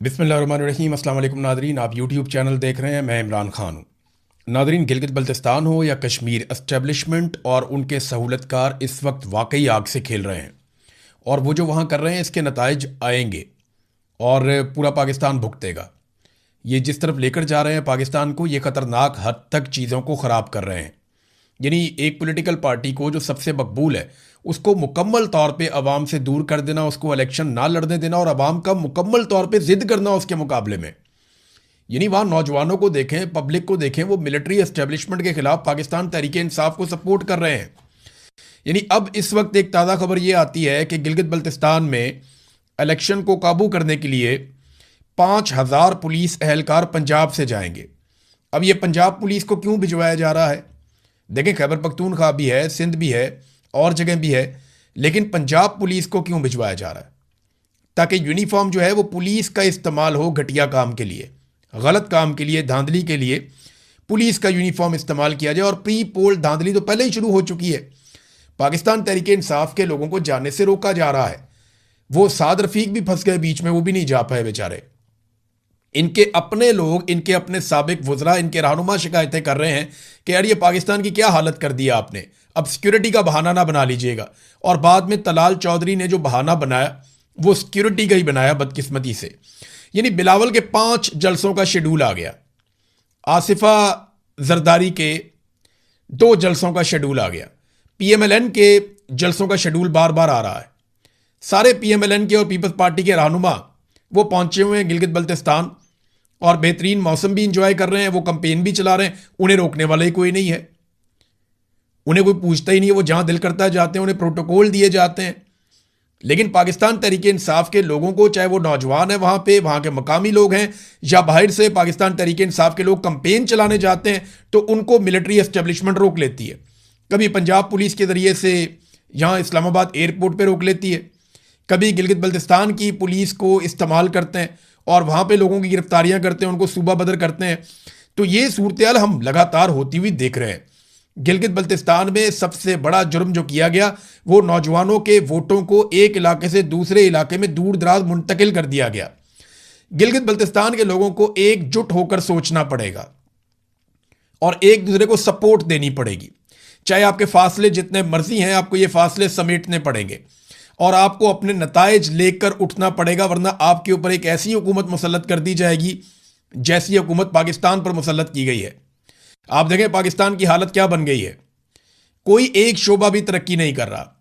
बिस्मिल्लाहिर्रहमानिर्रहीम। अस्सलाम वालेकुम नादरीन, आप यूट्यूब चैनल देख रहे हैं। मैं इमरान खान हूँ। नादरीन, गिलगित बल्तिस्तान हो या कश्मीर, एस्टेब्लिशमेंट और उनके सहूलतकार इस वक्त वाकई आग से खेल रहे हैं। और वो जो वहाँ कर रहे हैं इसके नताइज आएंगे और पूरा पाकिस्तान भुगतेगा। ये जिस तरफ लेकर जा रहे हैं पाकिस्तान को, ये ख़तरनाक हद तक चीज़ों को ख़राब कर रहे हैं। यानी एक पॉलिटिकल पार्टी को जो सबसे मकबूल है उसको मुकम्मल तौर पे अवाम से दूर कर देना, उसको इलेक्शन ना लड़ने देना और अवाम का मुकम्मल तौर पे ज़िद करना उसके मुकाबले में। यानी वहाँ नौजवानों को देखें, पब्लिक को देखें, वो मिलिट्री एस्टेब्लिशमेंट के खिलाफ पाकिस्तान तहरीक इंसाफ को सपोर्ट कर रहे हैं। यानी अब इस वक्त एक ताज़ा खबर ये आती है कि गिलगित बल्तिस्तान में इलेक्शन को काबू करने के लिए 5,000 पुलिस एहलकार पंजाब से जाएंगे। अब ये पंजाब पुलिस को क्यों भिजवाया जा रहा है? देखें, खैबर पख्तूनख्वा भी है, सिंध भी है और जगह भी है, लेकिन पंजाब पुलिस को क्यों भिजवाया जा रहा है? ताकि यूनिफॉर्म जो है वो पुलिस का इस्तेमाल हो घटिया काम के लिए, गलत काम के लिए, धांधली के लिए पुलिस का यूनिफॉर्म इस्तेमाल किया जाए। और प्री पोल धांधली तो पहले ही शुरू हो चुकी है। पाकिस्तान तहरीक इंसाफ के लोगों को जाने से रोका जा रहा है। वो साद रफीक भी फंस गए बीच में, वो भी नहीं जा पाए बेचारे। इनके अपने लोग, इनके अपने साबिक वज़रा, इनके रहनुमा शिकायतें कर रहे हैं कि यार ये पाकिस्तान की क्या हालत कर दिया आपने, अब सिक्योरिटी का बहाना ना बना लीजिएगा। और बाद में तलाल चौधरी ने जो बहाना बनाया वो सिक्योरिटी का ही बनाया, बदकिस्मती से। यानी बिलावल के 5 जलसों का शेड्यूल आ गया, आसिफा जरदारी के 2 जलसों का शेड्यूल आ गया, पीएमएलएन के जलसों का शेड्यूल बार बार आ रहा है। सारे पीएमएलएन के और पीपल्स पार्टी के रहनुमा वो पहुंचे हुए हैं गिलगित बल्तिस्तान और बेहतरीन मौसम भी इंजॉय कर रहे हैं, वो कंपेन भी चला रहे हैं। उन्हें रोकने वाला ही कोई नहीं है, उन्हें कोई पूछता ही नहीं है। वो जहां दिल करता है जाते हैं, उन्हें प्रोटोकॉल दिए जाते हैं। लेकिन पाकिस्तान तहरीक इंसाफ के लोगों को, चाहे वो नौजवान है वहां पे, वहां के मकामी लोग हैं, या बाहर से पाकिस्तान तहरीक इंसाफ के लोग कंपेन चलाने जाते हैं, तो उनको मिलिट्री एस्टेब्लिशमेंट रोक लेती है। कभी पंजाब पुलिस के जरिए से यहां इस्लामाबाद एयरपोर्ट पर रोक लेती है, कभी गिलगित बल्तिस्तान की पुलिस को इस्तेमाल करते हैं और वहां पे लोगों की गिरफ्तारियां करते हैं, उनको सूबा बदर करते हैं। तो ये सूरत हाल हम लगातार होती हुई देख रहे हैं। गिलगित बल्तिस्तान में सबसे बड़ा जुर्म जो किया गया वो नौजवानों के वोटों को एक इलाके से दूसरे इलाके में दूर दराज मुंतकिल कर दिया गया। गिलगित बल्तिस्तान के लोगों को एकजुट होकर सोचना पड़ेगा और एक दूसरे को सपोर्ट देनी पड़ेगी। चाहे आपके फासले जितने मर्जी हैं, आपको ये फासले समेटने पड़ेंगे और आपको अपने नताइज लेकर उठना पड़ेगा, वरना आपके ऊपर एक ऐसी हुकूमत मुसल्लत कर दी जाएगी जैसी हुकूमत पाकिस्तान पर मुसल्लत की गई है। आप देखें पाकिस्तान की हालत क्या बन गई है। कोई एक शोबा भी तरक्की नहीं कर रहा।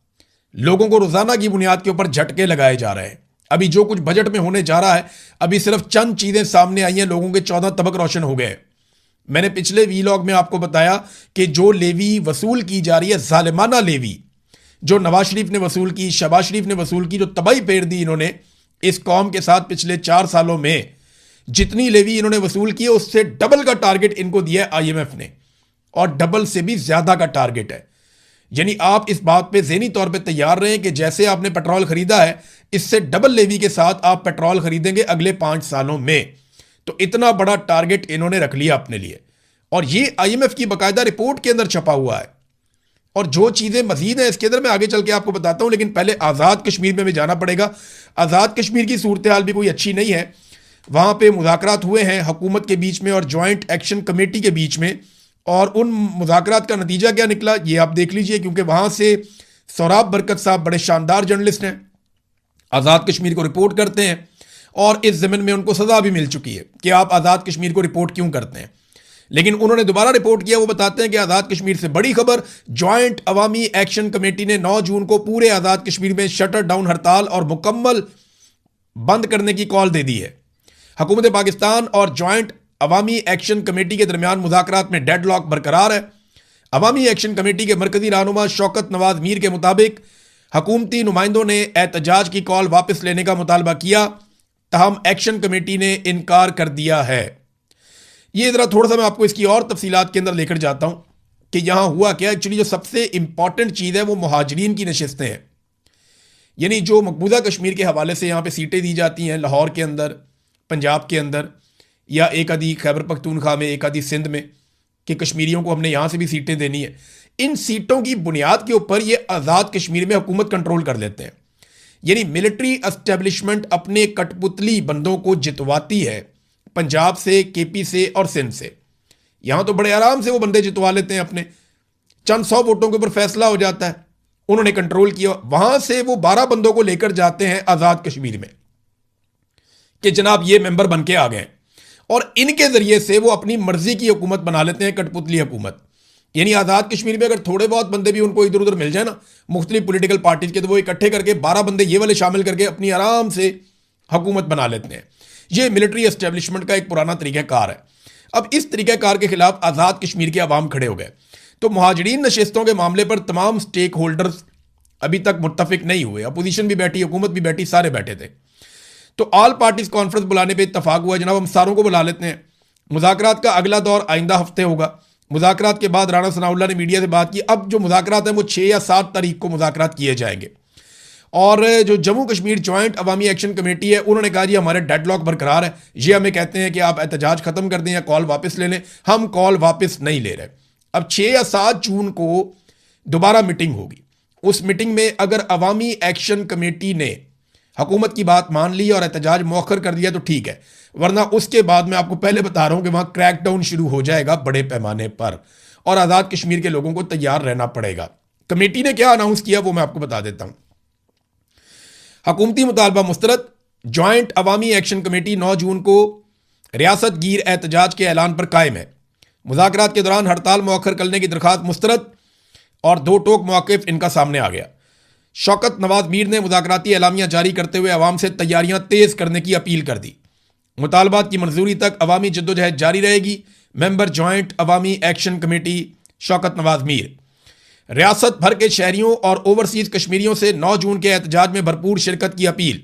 लोगों को रोजाना की बुनियाद के ऊपर झटके लगाए जा रहे हैं। अभी जो कुछ बजट में होने जा रहा है, अभी सिर्फ चंद चीजें सामने आई हैं, लोगों के 14 तबक रोशन हो गए। मैंने पिछले वीलॉग में आपको बताया कि जो लेवी वसूल की जा रही है, जालिमाना लेवी जो नवाज शरीफ ने वसूल की, शहबाज शरीफ ने वसूल की, जो तबाही फेर दी इन्होंने इस कौम के साथ पिछले 4 सालों में, जितनी लेवी इन्होंने वसूल की है उससे डबल का टारगेट इनको दिया है आईएमएफ ने, और डबल से भी ज्यादा का टारगेट है। यानी आप इस बात पे ज़हनी तौर पे तैयार रहें कि जैसे आपने पेट्रोल खरीदा है, इससे डबल लेवी के साथ आप पेट्रोल खरीदेंगे अगले 5 सालों में। तो इतना बड़ा टारगेट इन्होंने रख लिया अपने लिए, और ये आईएमएफ की बाकायदा रिपोर्ट के अंदर छपा हुआ है। और जो चीज़ें मजीद हैं इसके अंदर मैं आगे चल के आपको बताता हूं, लेकिन पहले आज़ाद कश्मीर में भी जाना पड़ेगा। आज़ाद कश्मीर की सूरत हाल भी कोई अच्छी नहीं है। वहां पे मुज़ाकरात हुए हैं हुकूमत के बीच में और जॉइंट एक्शन कमेटी के बीच में, और उन मुज़ाकरात का नतीजा क्या निकला ये आप देख लीजिए, क्योंकि वहां से सौराब बरकत साहब बड़े शानदार जर्नलिस्ट हैं, आज़ाद कश्मीर को रिपोर्ट करते हैं और इस ज़मीन में उनको सज़ा भी मिल चुकी है कि आप आज़ाद कश्मीर को रिपोर्ट क्यों करते हैं। लेकिन उन्होंने दोबारा रिपोर्ट किया। वो बताते हैं कि आज़ाद कश्मीर से बड़ी खबर, जॉइंट अवामी एक्शन कमेटी ने 9 जून को पूरे आज़ाद कश्मीर में शटर डाउन हड़ताल और मुकम्मल बंद करने की कॉल दे दी है। हुकूमत पाकिस्तान और जॉइंट अवामी एक्शन कमेटी के दरमियान मुज़ाकरात में डेडलॉक बरकरार है। अवामी एक्शन कमेटी के मरकजी रहनुमा शौकत नवाज मीर के मुताबिक हुकूमती नुमाइंदों ने एहतजाज की कॉल वापस लेने का मुतालबा किया, तहम एक्शन कमेटी ने इनकार कर दिया है। ये ज़रा थोड़ा सा मैं आपको इसकी और तफसीलात के अंदर लेकर जाता हूं कि यहां हुआ क्या। एक्चुअली जो सबसे इंपॉर्टेंट चीज़ है वो मुहाजिरीन की नशिस्तें हैं। यानी जो मकबूजा कश्मीर के हवाले से यहाँ पे सीटें दी जाती हैं लाहौर के अंदर, पंजाब के अंदर, या एक आधी खैबर पख्तूनख्वा में, एक आधी सिंध में, कि कश्मीरियों को हमने यहाँ से भी सीटें देनी है। इन सीटों की बुनियाद के ऊपर ये आज़ाद कश्मीर में हुकूमत कंट्रोल कर लेते हैं। यानी मिलिट्री एस्टेब्लिशमेंट अपने कठपुतली बंदों को जितवाती है पंजाब से, केपी से और सिंध से। यहां तो बड़े आराम से वो बंदे जितवा लेते हैं, अपने चंद 100 वोटों के ऊपर फैसला हो जाता है, उन्होंने कंट्रोल किया। वहां से वो 12 बंदों को लेकर जाते हैं आजाद कश्मीर में कि जनाब ये मेंबर बन के आ गए, और इनके जरिए से वो अपनी मर्जी की हुकूमत बना लेते हैं, कठपुतली हुकूमत। यानी आजाद कश्मीर में अगर थोड़े बहुत बंदे भी उनको इधर उधर मिल जाए ना, मुख्तलिफ पॉलिटिकल पार्टीज के, तो वो इकट्ठे करके 12 बंदे ये वाले शामिल करके अपनी आराम से हुकूमत बना लेते हैं। ये मिलिट्री एस्टेब्लिशमेंट का एक पुराना तरीक़ाकार है। अब इस तरीक़ाकार के खिलाफ आज़ाद कश्मीर के अवाम खड़े हो गए, तो मुहाजिरीन नशिस्तों के मामले पर तमाम स्टेक होल्डर्स अभी तक मुत्तफिक नहीं हुए। अपोजिशन भी बैठी, हुकूमत भी बैठी, सारे बैठे थे। तो ऑल पार्टीज कॉन्फ्रेंस बुलाने पर इत्तफाक हुआ, जनाब हम सारों को बुला लेते हैं। मुज़ाकरात का अगला दौर आइंदा हफ्ते होगा। मुज़ाकरात के बाद राणा सनाउल्लाह ने मीडिया से बात की, अब जो मुज़ाकरात हैं वो 6 या 7 तारीख को मुज़ाकरात किए जाएंगे। और जो जम्मू कश्मीर जॉइंट अवामी एक्शन कमेटी है, उन्होंने कहा जी हमारे डेडलॉक बरकरार है, ये हमें कहते हैं कि आप एहतजाज खत्म कर दें या कॉल वापस ले लें। हम कॉल वापस नहीं ले रहे। अब 6 या 7 जून को दोबारा मीटिंग होगी। उस मीटिंग में अगर अवामी एक्शन कमेटी ने हुकूमत की बात मान ली और एहतजाज मौखर कर दिया तो ठीक है, वरना उसके बाद मैं आपको पहले बता रहा हूं कि वहां क्रैकडाउन शुरू हो जाएगा बड़े पैमाने पर, और आज़ाद कश्मीर के लोगों को तैयार रहना पड़ेगा। कमेटी ने क्या अनाउंस किया वो मैं आपको बता देता हूं। हुकूमती मुतालबा मुस्तरद। जॉइंट अवामी एक्शन कमेटी 9 जून को रियासत गिर एहतजाज के ऐलान पर कायम है। मुज़ाकरात के दौरान हड़ताल मौखर करने की दरखास्त मुस्तरद, और 2 टोक मौक़िफ़ इनका सामने आ गया। शौकत नवाज मीर ने मुज़ाकराती एलामियाँ जारी करते हुए अवाम से तैयारियाँ तेज़ करने की अपील कर दी। मुतालबात की मंजूरी तक अवामी जद्दोजहद जारी रहेगी। मेंबर जॉइंट अवामी एक्शन कमेटी शौकत नवाज मीर। रियासत भर के शहरियों और ओवरसीज कश्मीरियों से 9 जून के एहतजाज में भरपूर शिरकत की अपील।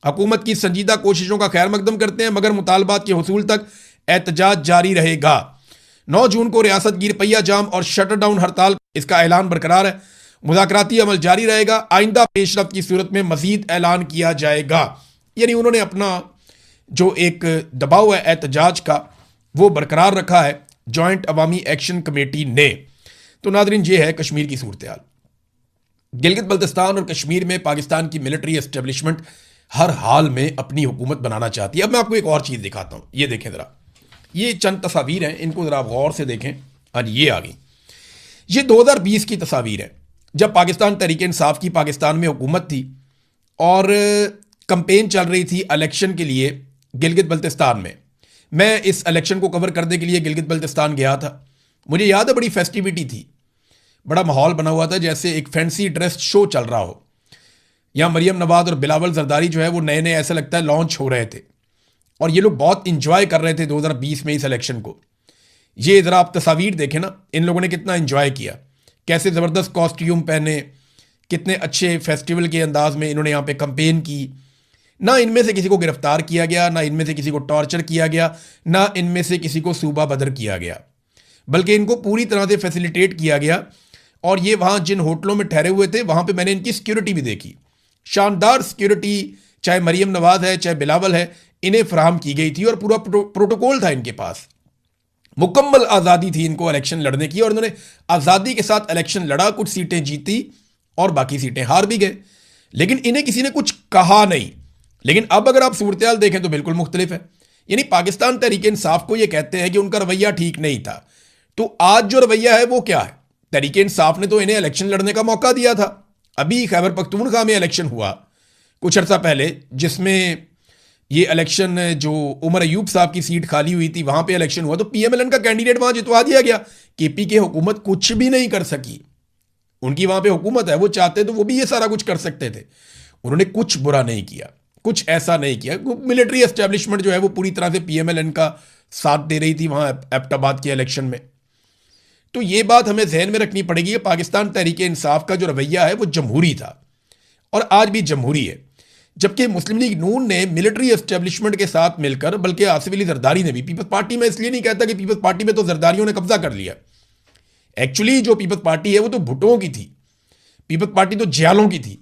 हुकूमत की संजीदा कोशिशों का खैर मकदम करते हैं, मगर मुतालबात के हुसूल तक एहतजाज जारी रहेगा। 9 जून को रियासत गिर पहिया जाम और शटर डाउन हड़ताल, इसका ऐलान बरकरार है। मुज़ाकराती अमल जारी रहेगा। आइंदा पेशरफ्त की सूरत में मजीद ऐलान किया जाएगा। यानी उन्होंने अपना जो एक दबाव है एहतजाज का वो बरकरार रखा है जॉइंट अवामी एक्शन कमेटी ने। तो नादरीन, ये है कश्मीर की सूरत हाल। गिलगित बल्तिस्तान और कश्मीर में पाकिस्तान की मिलिट्री एस्टेब्लिशमेंट हर हाल में अपनी हुकूमत बनाना चाहती है। अब मैं आपको एक और चीज़ दिखाता हूँ, ये देखें ज़रा, ये चंद तस्वीर हैं, इनको ज़रा गौर से देखें। और ये आ गई, ये 2020 की तस्वीर है जब पाकिस्तान तहरीक इंसाफ की पाकिस्तान में हुकूमत थी और कंपेन चल रही थी इलेक्शन के लिए गिलगित बल्तिस्तान में। मैं इस इलेक्शन को कवर करने के लिए गिलगित बल्तिस्तान गया था। मुझे याद है बड़ी फेस्टिविटी थी, बड़ा माहौल बना हुआ था, जैसे एक फैंसी ड्रेस शो चल रहा हो। यहाँ मरियम नवाज और बिलावल जरदारी जो है वो नए नए ऐसा लगता है लॉन्च हो रहे थे, और ये लोग बहुत इंजॉय कर रहे थे 2020 में इस इलेक्शन को। ये ज़रा आप तस्वीर देखें ना, इन लोगों ने कितना इंजॉय किया, कैसे ज़बरदस्त कॉस्ट्यूम पहने, कितने अच्छे फेस्टिवल के अंदाज में इन्होंने यहाँ पे कंपेन की। ना इनमें से किसी को गिरफ्तार किया गया, ना इनमें से किसी को टॉर्चर किया गया, ना इनमें से किसी को सूबा बदर किया गया, बल्कि इनको पूरी तरह से फैसिलिटेट किया गया। और ये वहाँ जिन होटलों में ठहरे हुए थे वहाँ पे मैंने इनकी सिक्योरिटी भी देखी। शानदार सिक्योरिटी, चाहे मरियम नवाज है चाहे बिलावल है, इन्हें फराहम की गई थी और पूरा प्रोटोकॉल था इनके पास। मुकम्मल आज़ादी थी इनको इलेक्शन लड़ने की, और इन्होंने आज़ादी के साथ इलेक्शन लड़ा, कुछ सीटें जीती और बाकी सीटें हार भी गए, लेकिन इन्हें किसी ने कुछ कहा नहीं। लेकिन अब अगर आप सूरत-ए-हाल देखें तो बिल्कुल मुख्तलिफ है। यानी पाकिस्तान तहरीक इंसाफ को ये कहते हैं कि उनका रवैया ठीक नहीं था, तो आज जो रवैया है वो क्या है? तहरीक इंसाफ ने तो इन्हें इलेक्शन लड़ने का मौका दिया था। अभी खैबर पख्तूनख्वा में इलेक्शन हुआ कुछ अर्सा पहले, जिसमें ये इलेक्शन जो उमर अयूब साहब की सीट खाली हुई थी वहां पे इलेक्शन हुआ, तो पीएमएलएन का कैंडिडेट वहां जितवा दिया गया। केपी के हुकूमत कुछ भी नहीं कर सकी, उनकी वहां पे हुकूमत है, वो चाहते तो वो भी ये सारा कुछ कर सकते थे। उन्होंने कुछ बुरा नहीं किया, कुछ ऐसा नहीं किया। मिलिट्री एस्टेब्लिशमेंट जो है वो पूरी तरह से पीएमएलएन का साथ दे रही थी वहां एबटाबाद के इलेक्शन में। तो ये बात हमें जहन में रखनी पड़ेगी कि पाकिस्तान तहरीक इंसाफ का जो रवैया है वो जमहूरी था और आज भी जमहूरी है। जबकि मुस्लिम लीग नून ने मिलिट्री एस्टेब्लिशमेंट के साथ मिलकर, बल्कि आसिफ अली जरदारी ने भी, पीपल्स पार्टी में इसलिए नहीं कहता कि पीपल्स पार्टी में तो जरदारियों ने कब्जा कर लिया। एक्चुअली जो पीपल्स पार्टी है वो तो भुट्टों की थी, पीपल्स पार्टी तो जियालों की थी,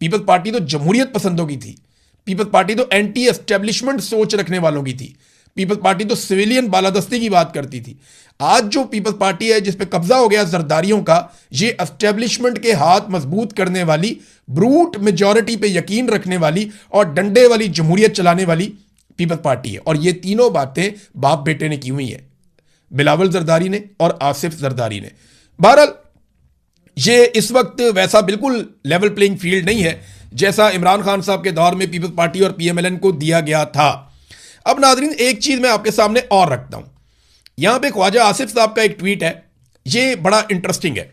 पीपल्स पार्टी तो जमहूरियत पसंदों की थी, पीपल्स पार्टी तो एंटी एस्टेब्लिशमेंट सोच रखने वालों की थी। पीपल्स पार्टी तो सिविलियन बालादस्ती की बात करती थी। आज जो पीपल्स पार्टी है जिस पे कब्जा हो गया जरदारियों का, ये एस्टेब्लिशमेंट के हाथ मजबूत करने वाली, ब्रूट मेजॉरिटी पे यकीन रखने वाली और डंडे वाली जमहूरियत चलाने वाली पीपल्स पार्टी है। और ये तीनों बातें बाप बेटे ने की हुई है, बिलावल जरदारी ने और आसिफ जरदारी ने। बहरहाल ये इस वक्त वैसा बिल्कुल लेवल प्लेइंग फील्ड नहीं है जैसा इमरान खान साहब के दौर में पीपल्स पार्टी और पीएमएलएन को दिया गया था। अब नाजरीन एक चीज मैं आपके सामने और रखता हूं, यहां पे ख्वाजा आसिफ साहब का एक ट्वीट है, ये बड़ा इंटरेस्टिंग है।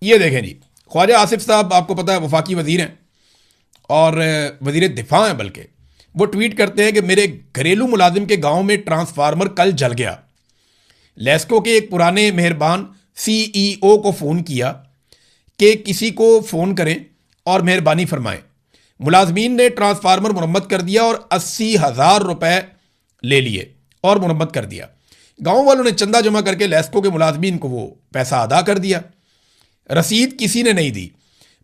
ये देखें जी, ख्वाजा आसिफ साहब आपको पता है वफाकी वजीर हैं और वजीर दिफा हैं, बल्कि वो ट्वीट करते हैं कि मेरे घरेलू मुलाजिम के गांव में ट्रांसफार्मर कल जल गया। लेस्को के एक पुराने मेहरबान सीईओ को फ़ोन किया कि किसी को फ़ोन करें और मेहरबानी फरमाएं। मुलाजमीन ने ट्रांसफार्मर मुरम्मत कर दिया और 80,000 रुपए ले लिए और मुरम्मत कर दिया। गांव वालों ने चंदा जमा करके लेस्को के मुलाजमीन को वो पैसा अदा कर दिया। रसीद किसी ने नहीं दी।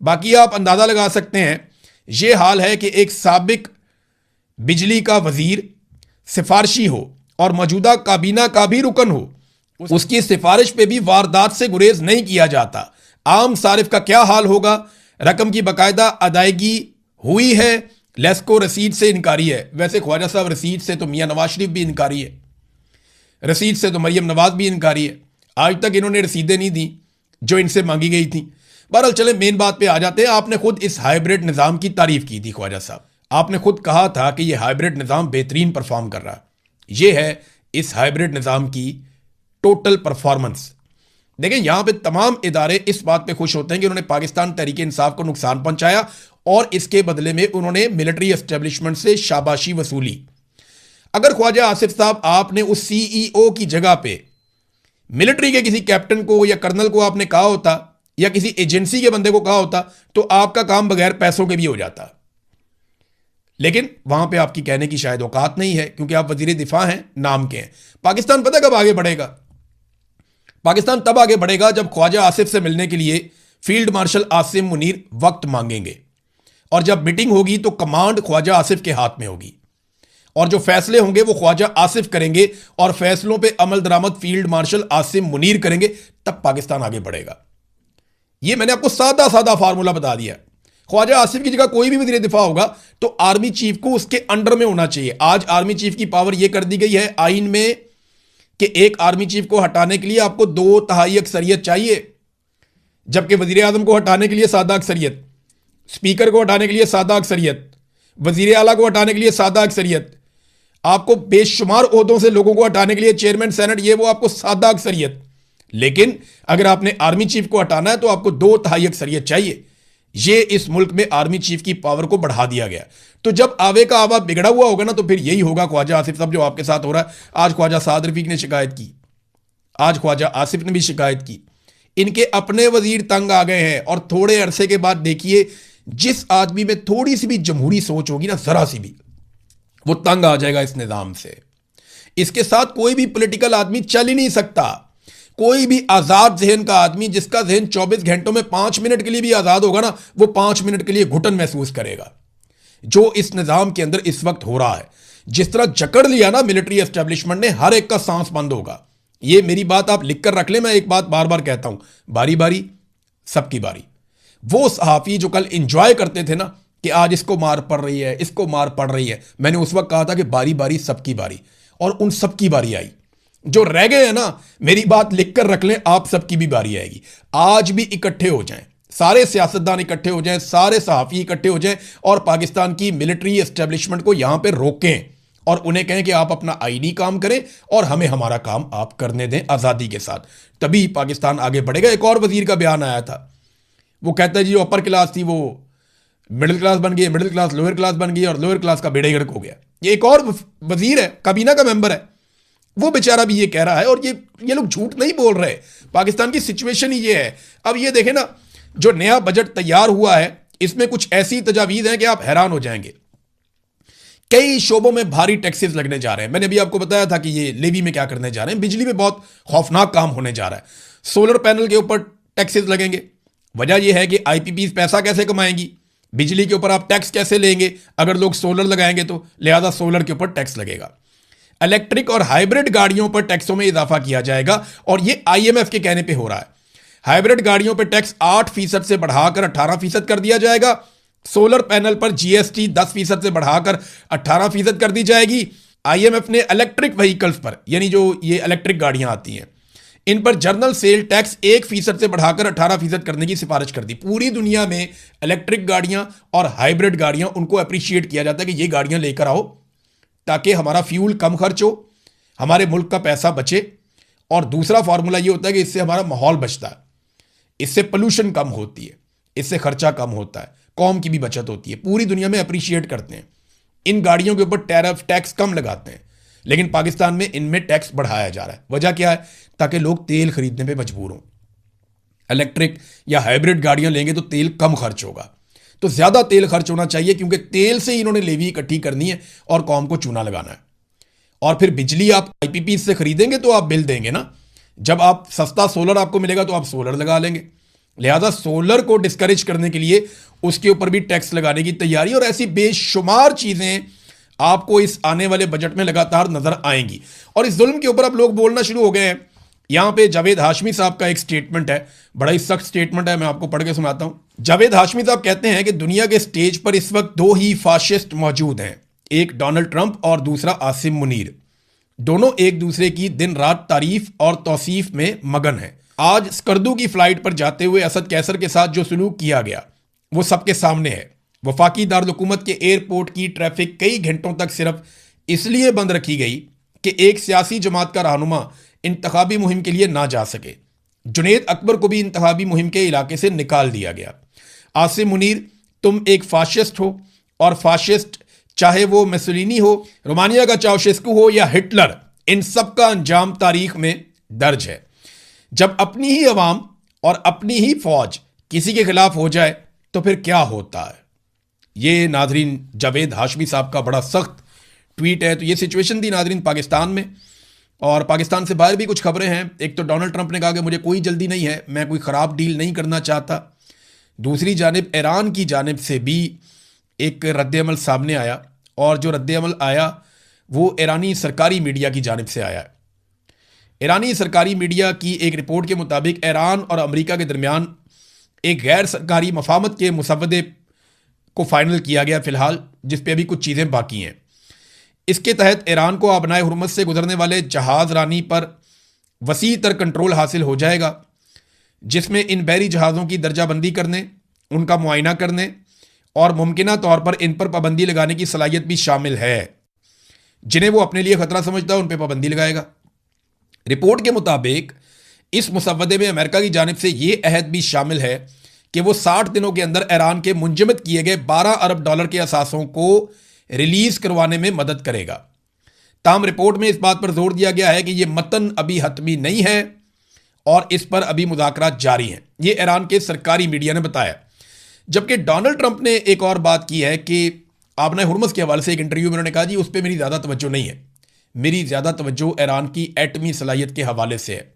बाकी आप अंदाज़ा लगा सकते हैं, ये हाल है कि एक साबिक बिजली का वजीर सिफारशी हो और मौजूदा काबीना का भी रुकन हो, उसकी सिफारिश पे भी वारदात से गुरेज नहीं किया जाता। आम सारिफ का क्या हाल होगा? रकम की बाकायदा अदायगी हुई है, लेस्को रसीद से इनकारी है। वैसे ख्वाजा साहब रसीद से तो मियां नवाज शरीफ भी इनकारी है, रसीद से तो मरियम नवाज भी इनकारी है। आज तक इन्होंने रसीदें नहीं दी जो इनसे मांगी गई थी। बहरहाल चले मेन बात पे आ जाते हैं। आपने खुद इस हाइब्रिड निज़ाम की तारीफ की थी ख्वाजा साहब, आपने खुद कहा था कि यह हाइब्रिड निज़ाम बेहतरीन परफॉर्म कर रहा है। यह है इस हाइब्रिड निज़ाम की टोटल परफॉर्मेंस। देखें यहां पे तमाम इदारे इस बात पे खुश होते हैं कि उन्होंने पाकिस्तान तहरीक इंसाफ को नुकसान पहुंचाया और इसके बदले में उन्होंने मिलिट्री एस्टेब्लिशमेंट से शाबाशी वसूली। अगर ख्वाजा आसिफ साहब आपने उस सीईओ की जगह पे मिलिट्री के किसी कैप्टन को या कर्नल को आपने कहा होता या किसी एजेंसी के बंदे को कहा होता तो आपका काम बगैर पैसों के भी हो जाता। लेकिन वहां पे आपकी कहने की शायद औकात नहीं है क्योंकि आप वजीर दिफा हैं, नाम के हैं। पाकिस्तान पता कब आगे बढ़ेगा? पाकिस्तान तब आगे बढ़ेगा जब ख्वाजा आसिफ से मिलने के लिए फील्ड मार्शल आसिम मुनीर वक्त मांगेंगे और जब मीटिंग होगी तो कमांड ख्वाजा आसिफ के हाथ में होगी और जो फैसले होंगे वो ख्वाजा आसिफ करेंगे और फैसलों पे अमल दरामद फील्ड मार्शल आसिम मुनीर करेंगे। तब पाकिस्तान आगे बढ़ेगा। ये मैंने आपको सादा सादा फार्मूला बता दिया। ख्वाजा आसिफ की जगह कोई भी वजीर दिफा होगा तो आर्मी चीफ को उसके अंडर में होना चाहिए। आज आर्मी चीफ की पावर यह कर दी गई है आइन में कि एक आर्मी चीफ को हटाने के लिए आपको 2/3 अक्सरियत चाहिए, जबकि वजीर आजम को हटाने के लिए सादा अक्सरियत, स्पीकर को हटाने के लिए सादा अक्सरियत, वजीर आला को हटाने के लिए सादा अक्सरियत, आपको बेशुमार ओहदों से लोगों को हटाने के लिए चेयरमैन सेनेट, ये वो आपको सादा अक्सरियत। लेकिन अगर आपने आर्मी चीफ को हटाना है तो आपको 2/3 अक्सरियत चाहिए। ये इस मुल्क में आर्मी चीफ की पावर को बढ़ा दिया गया। तो जब आवे का आवा बिगड़ा हुआ होगा ना तो फिर यही होगा ख्वाजा आसिफ साहब जो आपके साथ हो रहा है। आज ख्वाजा साद रफीक ने शिकायत की, आज ख्वाजा आसिफ ने भी शिकायत की। इनके अपने वजीर तंग आ गए हैं और थोड़े अरसे के बाद देखिए जिस आदमी में थोड़ी सी भी जमहूरी सोच होगी ना, जरा सी भी, वो तंग आ जाएगा इस निजाम से। इसके साथ कोई भी पॉलिटिकल आदमी चल ही नहीं सकता। कोई भी आजाद जहन का आदमी जिसका जहन 24 घंटों में 5 मिनट के लिए भी आजाद होगा ना, वो 5 मिनट के लिए घुटन महसूस करेगा। जो इस निजाम के अंदर इस वक्त हो रहा है, जिस तरह जकड़ लिया ना मिलिट्री एस्टेब्लिशमेंट ने, हर एक का सांस बंद होगा। ये मेरी बात आप लिख कर रख ले। मैं एक बात बार बार कहता हूं, बारी बारी सबकी बारी। वो सहाफी जो कल इंजॉय करते थे ना कि आज इसको मार पड़ रही है, इसको मार पड़ रही है, मैंने उस वक्त कहा था कि बारी बारी सबकी बारी, और उन सबकी बारी आई। जो रह गए हैं ना, मेरी बात लिख कर रख लें, आप सबकी भी बारी आएगी। आज भी इकट्ठे हो जाएं, सारे सियासतदान इकट्ठे हो जाएं, सारे सहाफ़ी इकट्ठे हो जाएं और पाकिस्तान की मिलिट्री एस्टेब्लिशमेंट को यहां पे रोकें और उन्हें कहें कि आप अपना आईनी काम करें और हमें हमारा काम आप करने दें आज़ादी के साथ। तभी पाकिस्तान आगे बढ़ेगा। एक और वजीर का बयान आया था, वो कहता है जी अपर क्लास थी वो मिडिल क्लास बन गई, मिडिल क्लास लोअर क्लास बन गई और लोअर क्लास का बेड़ा गर्क हो गया। ये एक और वजीर है, काबीना का मेंबर है, वो बेचारा भी ये कह रहा है। और ये लोग झूठ नहीं बोल रहे। पाकिस्तान की सिचुएशन ही ये है। अब ये देखें ना, जो नया बजट तैयार हुआ है इसमें कुछ ऐसी तजावीज़ हैं कि आप हैरान हो जाएंगे। कई शोबों में भारी टैक्सेस लगने जा रहे हैं। मैंने अभी आपको बताया था कि ये लेवी में क्या करने जा रहे हैं। बिजली में बहुत खौफनाक काम होने जा रहा है। सोलर पैनल के ऊपर टैक्सेस लगेंगे। वजह यह है कि आईपीपीज पैसा कैसे कमाएंगी, बिजली के ऊपर आप टैक्स कैसे लेंगे, अगर लोग सोलर लगाएंगे तो लिहाजा सोलर के ऊपर टैक्स लगेगा। इलेक्ट्रिक और हाइब्रिड गाड़ियों पर टैक्सों में इजाफा किया जाएगा और यह आईएमएफ के कहने पर हो रहा है। हाइब्रिड गाड़ियों पर टैक्स 8% से बढ़ाकर 18% कर दिया जाएगा। सोलर पैनल पर जीएसटी 10% से बढ़ाकर 18% कर दी जाएगी। आईएमएफ ने इलेक्ट्रिक व्हीकल्स पर, यानी जो ये इलेक्ट्रिक गाड़ियां आती हैं, इन पर जर्नल सेल टैक्स 1% से बढ़ाकर 18% करने की सिफारिश कर दी। पूरी दुनिया में इलेक्ट्रिक गाड़ियां और हाइब्रिड गाड़ियां, उनको अप्रिशिएट किया जाता है कि ये गाड़ियां लेकर आओ ताकि हमारा फ्यूल कम खर्च हो, हमारे मुल्क का पैसा बचे। और दूसरा फॉर्मूला ये होता है कि इससे हमारा माहौल बचता है, इससे पोल्यूशन कम होती है, इससे खर्चा कम होता है, कौम की भी बचत होती है। पूरी दुनिया में अप्रिशिएट करते हैं, इन गाड़ियों के ऊपर टैरिफ टैक्स कम लगाते हैं, लेकिन पाकिस्तान में इनमें टैक्स बढ़ाया जा रहा है। वजह क्या है? ताकि लोग तेल खरीदने पे मजबूर हों। इलेक्ट्रिक या हाइब्रिड गाड़ियां लेंगे तो तेल कम खर्च होगा, तो ज्यादा तेल खर्च होना चाहिए, क्योंकि तेल से इन्होंने लेवी इकट्ठी करनी है और कौम को चूना लगाना है। और फिर बिजली आप आईपीपी से खरीदेंगे तो आप बिल देंगे ना। जब आप सस्ता सोलर आपको मिलेगा तो आप सोलर लगा लेंगे। लिहाजा सोलर को डिस्करेज करने के लिए उसके ऊपर भी टैक्स लगाने की तैयारी, और ऐसी बेशुमार चीजें आपको इस आने वाले बजट में लगातार नजर आएंगी। और इस जुल्म के ऊपर अब लोग बोलना शुरू हो गए हैं। यहां पे जावेद हाशमी साहब का एक स्टेटमेंट है, बड़ा ही सख्त स्टेटमेंट है, मैं आपको पढ़ के सुनाता हूं। जावेद हाशमी साहब कहते हैं कि दुनिया के स्टेज पर इस वक्त दो ही फाशिस्ट मौजूद हैं, एक डोनाल्ड ट्रंप और दूसरा आसिम मुनीर। दोनों एक दूसरे की दिन रात तारीफ और तौसीफ में मगन हैं। आज स्कर्दू की फ्लाइट पर जाते हुए असद कैसर के साथ जो सलूक किया गया वो सबके सामने है। वफाकी दारुल-हुकूमत के एयरपोर्ट की ट्रैफिक कई घंटों तक सिर्फ इसलिए बंद रखी गई कि एक सियासी जमात का रहनुमा इंतखाबी मुहिम के लिए ना जा सके। जुनेद अकबर को भी इंतखाबी मुहिम के इलाके से निकाल दिया गया। आसिम मुनीर, तुम एक फाशिस्ट हो, और फाशिस्ट चाहे वो मुसोलिनी हो, रोमानिया का चाउशेस्कू हो या हिटलर, इन सब का अंजाम तारीख में दर्ज है। जब अपनी ही अवाम और अपनी ही फौज किसी के खिलाफ हो जाए तो फिर क्या होता है। ये नाजरीन जावेद हाशमी साहब का बड़ा सख्त ट्वीट है। तो ये सिचुएशन थी नाजरीन पाकिस्तान में, और पाकिस्तान से बाहर भी कुछ खबरें हैं। एक तो डोनाल्ड ट्रंप ने कहा कि मुझे कोई जल्दी नहीं है, मैं कोई ख़राब डील नहीं करना चाहता। दूसरी जानिब ईरान की जानिब से भी एक रद्द-ए-अमल सामने आया, और जो रद्द-ए-अमल आया वो ईरानी सरकारी मीडिया की जानिब से आया। ईरानी सरकारी मीडिया की एक रिपोर्ट के मुताबिक ईरान और अमेरिका के दरमियान एक गैर सरकारी मफाहमत के मुसव्वदे को फाइनल किया गया फिलहाल, जिस पे अभी कुछ चीज़ें बाकी हैं। इसके तहत ईरान को आबनाए हुर्मुज़ से गुजरने वाले जहाज़ रानी पर वसी तर कंट्रोल हासिल हो जाएगा, जिसमें इन बहरी जहाज़ों की दर्जाबंदी करने, उनका मुआयना करने और मुमकिना तौर पर इन पर पाबंदी लगाने की सलाहियत भी शामिल है। जिन्हें वो अपने लिए खतरा समझता है उन पर पाबंदी लगाएगा। रिपोर्ट के मुताबिक इस मुसव्वदे में अमेरिका की जानिब से ये अहद भी शामिल है कि वो 60 दिनों के अंदर ईरान के मुंजमद किए गए 12 अरब डॉलर के असासों को रिलीज करवाने में मदद करेगा। ताहम रिपोर्ट में इस बात पर जोर दिया गया है कि यह मतन अभी हतमी नहीं है और इस पर अभी मुज़ाकरात जारी हैं। ये ईरान के सरकारी मीडिया ने बताया। जबकि डोनाल्ड ट्रंप ने एक और बात की है कि आबना हुर्मुज़ के हवाले से एक इंटरव्यू में उन्होंने कहा, जी उस पर मेरी ज़्यादा तवज्जो नहीं है, मेरी ज़्यादा तवज्जो ईरान की एटमी सलाहियत के हवाले से है।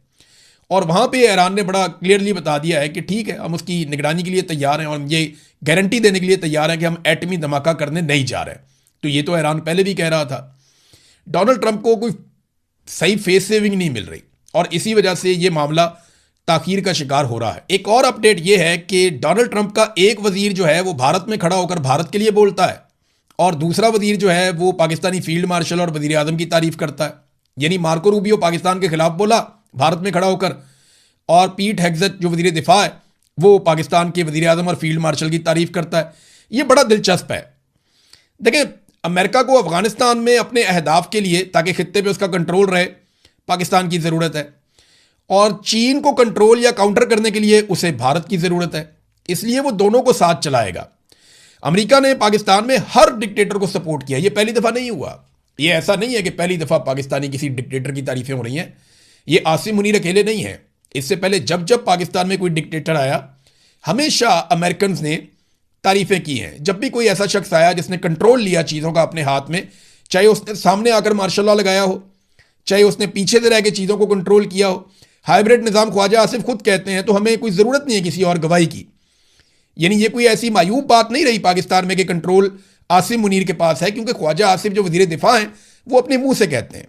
और वहाँ पे ईरान ने बड़ा क्लियरली बता दिया है कि ठीक है, हम उसकी निगरानी के लिए तैयार हैं और ये गारंटी देने के लिए तैयार हैं कि हम एटमी धमाका करने नहीं जा रहे। तो ये तो ईरान पहले भी कह रहा था। डोनाल्ड ट्रंप को कोई सही फेस सेविंग नहीं मिल रही और इसी वजह से ये मामला ताखीर का शिकार हो रहा है। एक और अपडेट ये है कि डोनाल्ड ट्रंप का एक वजीर जो है वो भारत में खड़ा होकर भारत के लिए बोलता है और दूसरा वजीर जो है वो पाकिस्तानी फील्ड मार्शल और वजीर आजम की तारीफ करता है। यानी मार्को रूबियो पाकिस्तान के खिलाफ बोला भारत में खड़ा होकर, और पीट हेग्सेट जो वजीर दिफा है वो पाकिस्तान के वजीर आजम और फील्ड मार्शल की तारीफ करता है। ये बड़ा दिलचस्प है। देखिए, अमेरिका को अफगानिस्तान में अपने अहदाफ के लिए, ताकि खित्ते पे उसका कंट्रोल रहे, पाकिस्तान की ज़रूरत है, और चीन को कंट्रोल या काउंटर करने के लिए उसे भारत की ज़रूरत है। इसलिए वो दोनों को साथ चलाएगा। अमेरिका ने पाकिस्तान में हर डिक्टेटर को सपोर्ट किया। ये पहली दफ़ा नहीं हुआ। ये ऐसा नहीं है कि पहली दफ़ा पाकिस्तानी किसी डिक्टेटर की तारीफें हो रही हैं। ये आसिम मुनीर अकेले नहीं है। इससे पहले जब जब पाकिस्तान में कोई डिक्टेटर आया, हमेशा अमेरिकन ने तारीफें की हैं। जब भी कोई ऐसा शख्स आया जिसने कंट्रोल लिया चीज़ों का अपने हाथ में, चाहे उसने सामने आकर मार्शल लॉ लगाया हो, चाहे उसने पीछे से रह के चीज़ों को कंट्रोल किया हो। हाइब्रिड निज़ाम ख्वाजा आसिफ खुद कहते हैं, तो हमें कोई ज़रूरत नहीं है किसी और गवाही की। यानी ये कोई ऐसी मायूब बात नहीं रही पाकिस्तान में कि कंट्रोल आसिम मुनीर के पास है, क्योंकि ख्वाजा आसिफ जो वजीर दिफा हैं वो अपने मुंह से कहते हैं